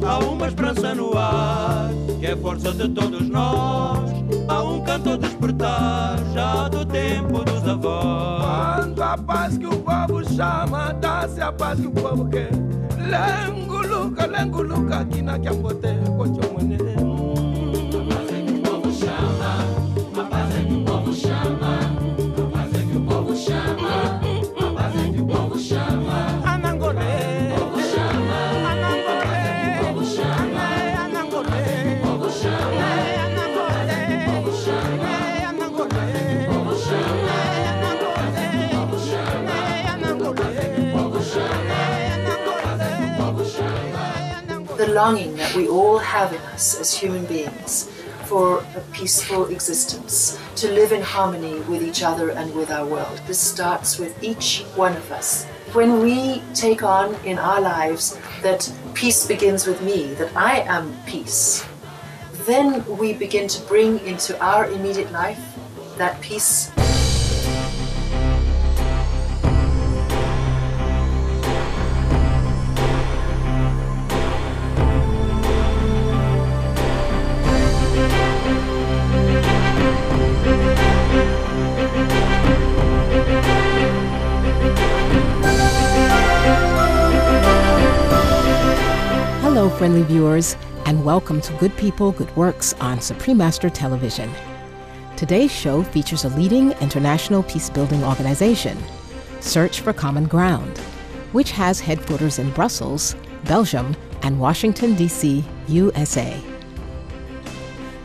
há uma esperança no ar, que é a força de todos nós. Há canto despertar, já do tempo dos avós. Quando a paz que o povo chama, dá-se a paz que o povo quer. Lengo luca, aqui na Kiambote, Cochomone. A paz é que o povo chama, a paz é que o povo chama, a paz é que o povo chama, a paz é que o povo chama. Anangolé, o povo chama, Anangolé, o povo chama, Anangolé, o povo chama, Anangolé, o povo chama, Anangolé, o povo chama, the longing that we all have in us as human beings for a peaceful existence, to live in harmony with each other and with our world. This starts with each one of us. When we take on in our lives that peace begins with me, that I am peace, then we begin to bring into our immediate life that peace. Hello, friendly viewers, and welcome to Good People, Good Works on Supreme Master Television. Today's show features a leading international peace-building organization, Search for Common Ground, which has headquarters in Brussels, Belgium, and Washington, D.C., USA.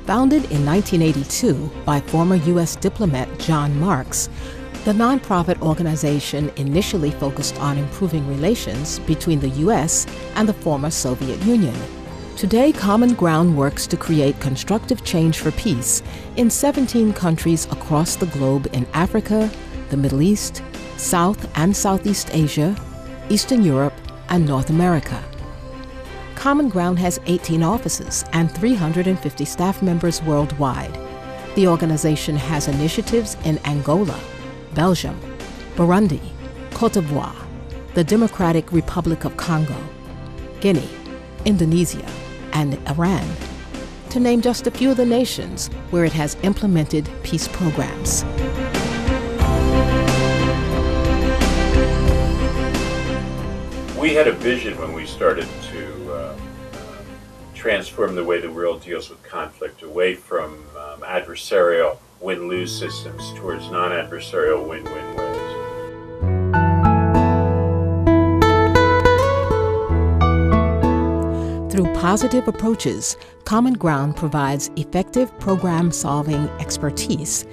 Founded in 1982 by former U.S. diplomat John Marks, the nonprofit organization initially focused on improving relations between the U.S. and the former Soviet Union. Today, Common Ground works to create constructive change for peace in 17 countries across the globe in Africa, the Middle East, South and Southeast Asia, Eastern Europe, and North America. Common Ground has 18 offices and 350 staff members worldwide. The organization has initiatives in Angola, Belgium, Burundi, Cote d'Ivoire, the Democratic Republic of Congo, Guinea, Indonesia, and Iran, to name just a few of the nations where it has implemented peace programs. We had a vision when we started to transform the way the world deals with conflict away from adversarial win-lose systems towards non-adversarial win-win ways. Through positive approaches, Common Ground provides effective program-solving expertise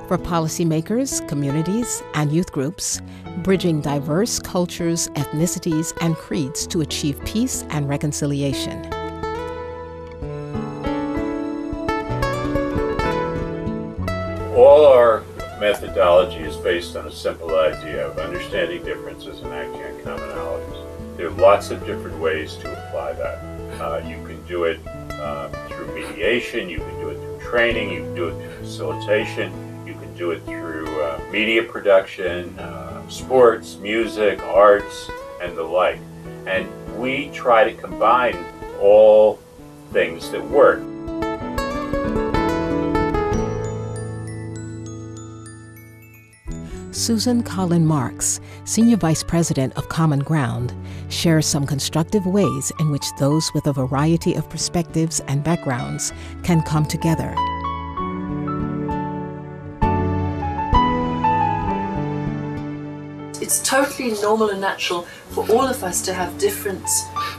for policymakers, communities, and youth groups, bridging diverse cultures, ethnicities, and creeds to achieve peace and reconciliation. All our methodology is based on a simple idea of understanding differences and acting on commonalities. There are lots of different ways to apply that. You can do it through mediation, you can do it through training, you can do it through facilitation, you can do it through media production, sports, music, arts, and the like. And we try to combine all things that work. Susan Collin Marks, Senior Vice President of Common Ground, shares some constructive ways in which those with a variety of perspectives and backgrounds can come together. It's totally normal and natural for all of us to have different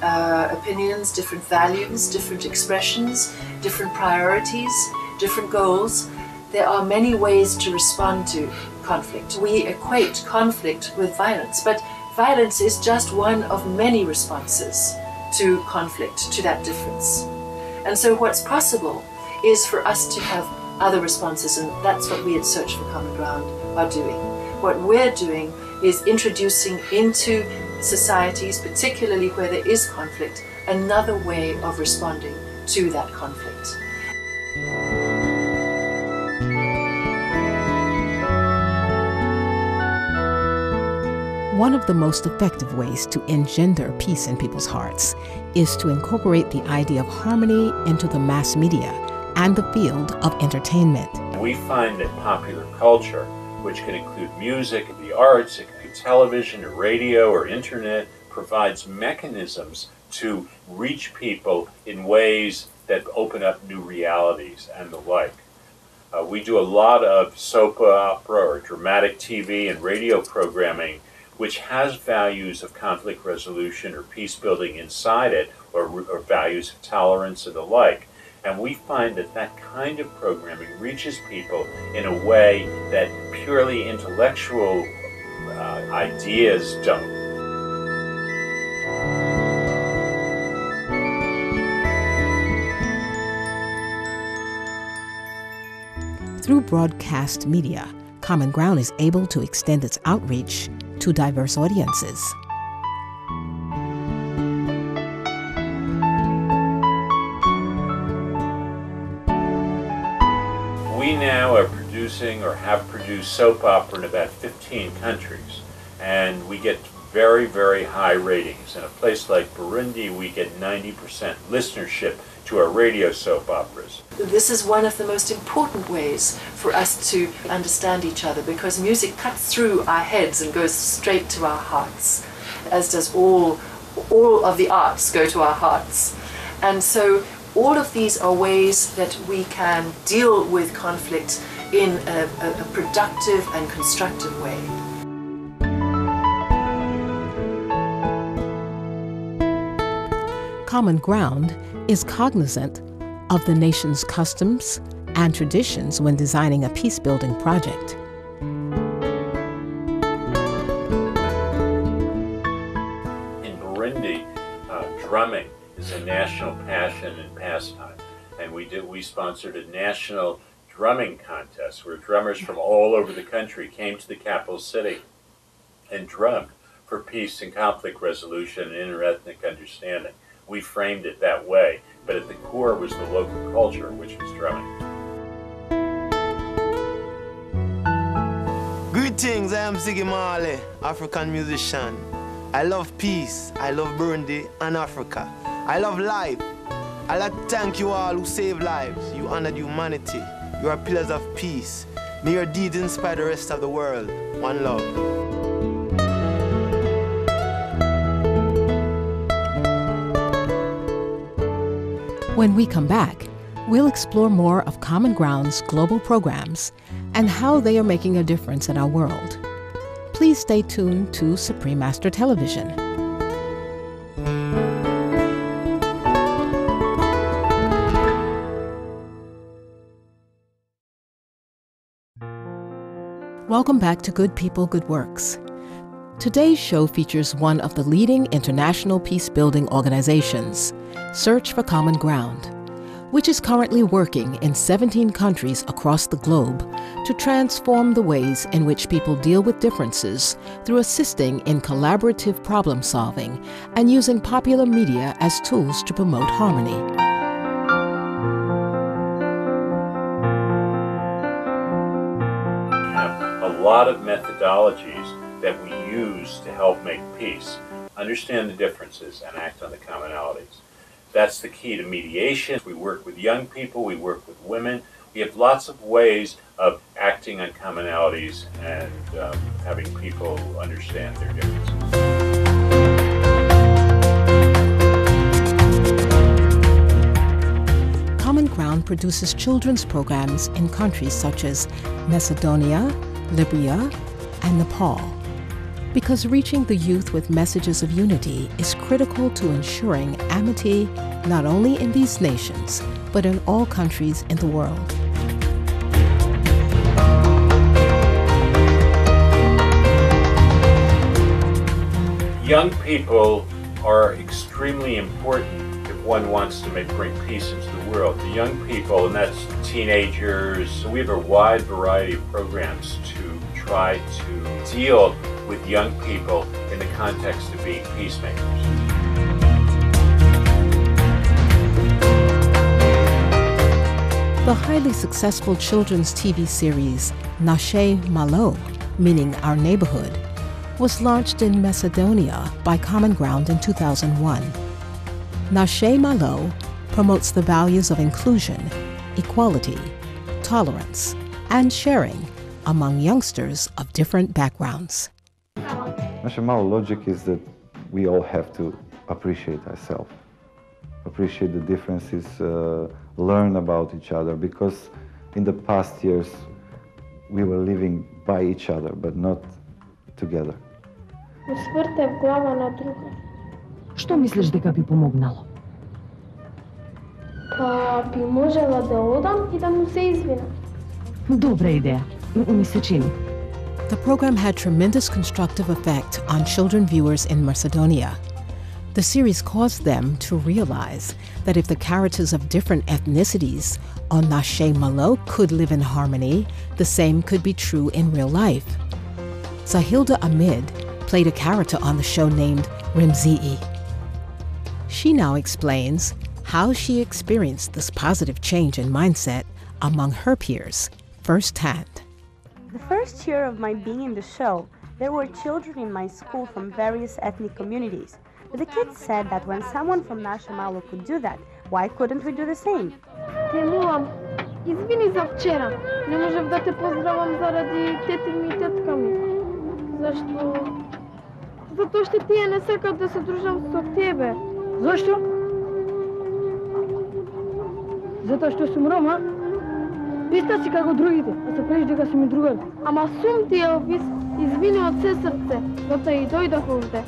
opinions, different values, different expressions, different priorities, different goals. There are many ways to respond to conflict. We equate conflict with violence, but violence is just one of many responses to conflict, to that difference. And so what's possible is for us to have other responses, and that's what we at Search for Common Ground are doing. What we're doing is introducing into societies, particularly where there is conflict, another way of responding to that conflict. One of the most effective ways to engender peace in people's hearts is to incorporate the idea of harmony into the mass media and the field of entertainment. We find that popular culture, which can include music, the arts, it can be television or radio or internet, provides mechanisms to reach people in ways that open up new realities and the like. We do a lot of soap opera or dramatic TV and radio programming which has values of conflict resolution or peace building inside it, or values of tolerance and the like. And we find that that kind of programming reaches people in a way that purely intellectual ideas don't. Through broadcast media, Common Ground is able to extend its outreach to diverse audiences. We now are producing or have produced soap opera in about 15 countries, and we get very, very high ratings. In a place like Burundi, we get 90% listenership to our radio soap operas. This is one of the most important ways for us to understand each other, because music cuts through our heads and goes straight to our hearts, as does all of the arts go to our hearts. And so all of these are ways that we can deal with conflict in a productive and constructive way. Common Ground is cognizant of the nation's customs and traditions when designing a peace-building project. In Burundi, drumming is a national passion and pastime, and we sponsored a national drumming contest where drummers from all over the country came to the capital city and drummed for peace and conflict resolution and interethnic understanding. We framed it that way, but at the core was the local culture, which was drumming. Greetings, I am Ziggy Marley, African musician. I love peace, I love Burundi and Africa. I love life. I'd like to thank you all who save lives. You honored humanity. You are pillars of peace. May your deeds inspire the rest of the world. One love. When we come back, we'll explore more of Common Ground's global programs and how they are making a difference in our world. Please stay tuned to Supreme Master Television. Welcome back to Good People, Good Works. Today's show features one of the leading international peace-building organizations, Search for Common Ground, which is currently working in 17 countries across the globe to transform the ways in which people deal with differences through assisting in collaborative problem-solving and using popular media as tools to promote harmony. We have a lot of methodologies that we use to help make peace, understand the differences, and act on the commonalities. That's the key to mediation. We work with young people, we work with women. We have lots of ways of acting on commonalities and having people understand their differences. Common Ground produces children's programs in countries such as Macedonia, Libya, and Nepal, because reaching the youth with messages of unity is critical to ensuring amity not only in these nations, but in all countries in the world. Young people are extremely important if one wants to bring peace into the world. The young people, and that's teenagers, so we have a wide variety of programs to try to deal with young people in the context of being peacemakers. The highly successful children's TV series Nashe Malo, meaning Our Neighborhood, was launched in Macedonia by Common Ground in 2001. Nashe Malo promotes the values of inclusion, equality, tolerance, and sharing among youngsters of different backgrounds. National logic is that we all have to appreciate ourselves, appreciate the differences, learn about each other, because in the past years we were living by each other, but not together. Усврте в глава на друга. Што мислиш дека би помогнало? Па би можела да одам и да му се извинам. Добра идеја. Ми се чини. The program had tremendous constructive effect on children viewers in Macedonia. The series caused them to realize that if the characters of different ethnicities on Nashe Malo could live in harmony, the same could be true in real life. Zahilda Amid played a character on the show named Remzii. She now explains how she experienced this positive change in mindset among her peers firsthand. The first year of my being in the show, there were children in my school from various ethnic communities. But the kids said that when someone from Nashe Malo could do that, why couldn't we do the same? Те молам, извини за вчера. Не можев да те поздравам заради тете ми и тетка ми. Зашто? Затоа што тие не сакат да се дружам со тебе. Зашто? Затоа што сум Рома? Писта си како другите, а се правиш дека си ми другар. Ама сум ти, Елвис, извини од се срце, затоа и дојдох овде.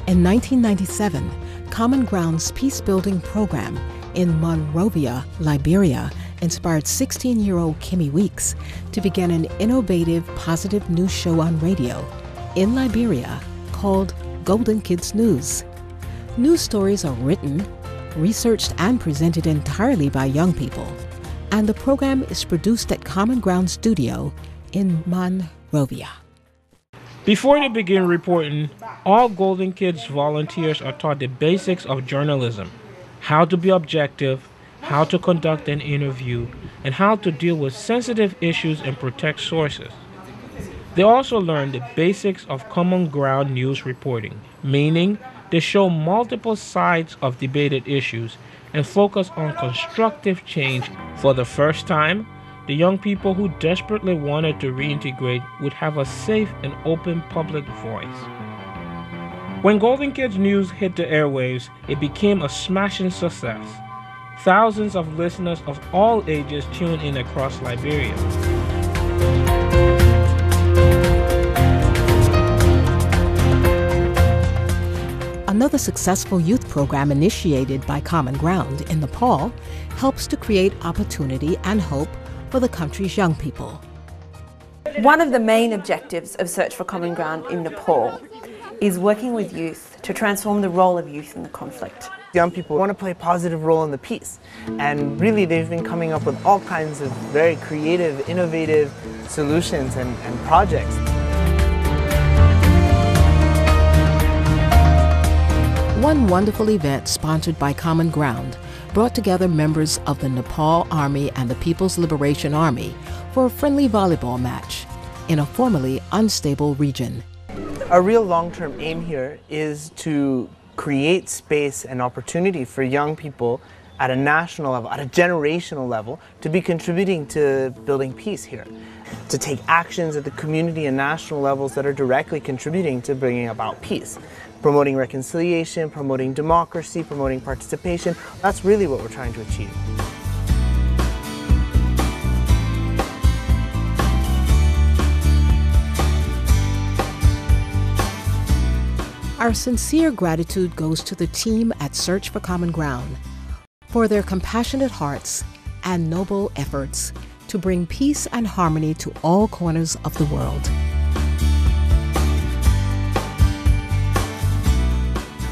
In 1997, Common Ground's peace-building program in Monrovia, Liberia, inspired 16-year-old Kimmy Weeks to begin an innovative, positive news show on radio in Liberia called Golden Kids News. News stories are written, researched, and presented entirely by young people, and the program is produced at Common Ground Studio in Monrovia. Before they begin reporting, all Golden Kids volunteers are taught the basics of journalism, how to be objective, how to conduct an interview, and how to deal with sensitive issues and protect sources. They also learn the basics of Common Ground news reporting, meaning they show multiple sides of debated issues and focus on constructive change. For the first time, the young people who desperately wanted to reintegrate would have a safe and open public voice. When Golden Kids News hit the airwaves, it became a smashing success. Thousands of listeners of all ages tuned in across Liberia. Another successful youth program initiated by Common Ground in Nepal helps to create opportunity and hope for the country's young people. One of the main objectives of Search for Common Ground in Nepal is working with youth to transform the role of youth in the conflict. Young people want to play a positive role in the peace, and really they've been coming up with all kinds of very creative, innovative solutions and projects. One wonderful event sponsored by Common Ground brought together members of the Nepal Army and the People's Liberation Army for a friendly volleyball match in a formerly unstable region. Our real long-term aim here is to create space and opportunity for young people at a national level, at a generational level, to be contributing to building peace here, to take actions at the community and national levels that are directly contributing to bringing about peace. Promoting reconciliation, promoting democracy, promoting participation. That's really what we're trying to achieve. Our sincere gratitude goes to the team at Search for Common Ground for their compassionate hearts and noble efforts to bring peace and harmony to all corners of the world.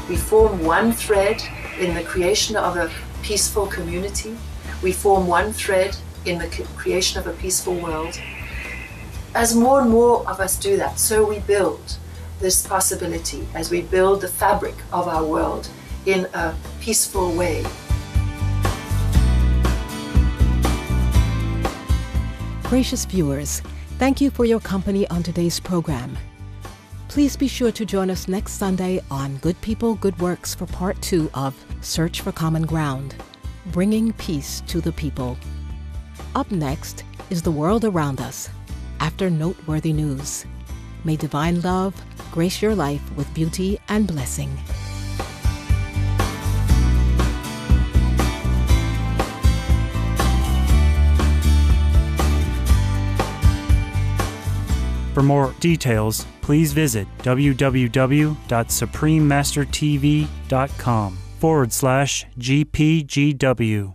We form one thread in the creation of a peaceful community. We form one thread in the creation of a peaceful world. As more and more of us do that, so we build this possibility, as we build the fabric of our world in a peaceful way. Gracious viewers, thank you for your company on today's program. Please be sure to join us next Sunday on Good People, Good Works for Part 2 of Search for Common Ground, Bringing Peace to the People. Up next is The World Around Us, after noteworthy news. May divine love grace your life with beauty and blessing. For more details, please visit www.suprememastertv.com/GPGW.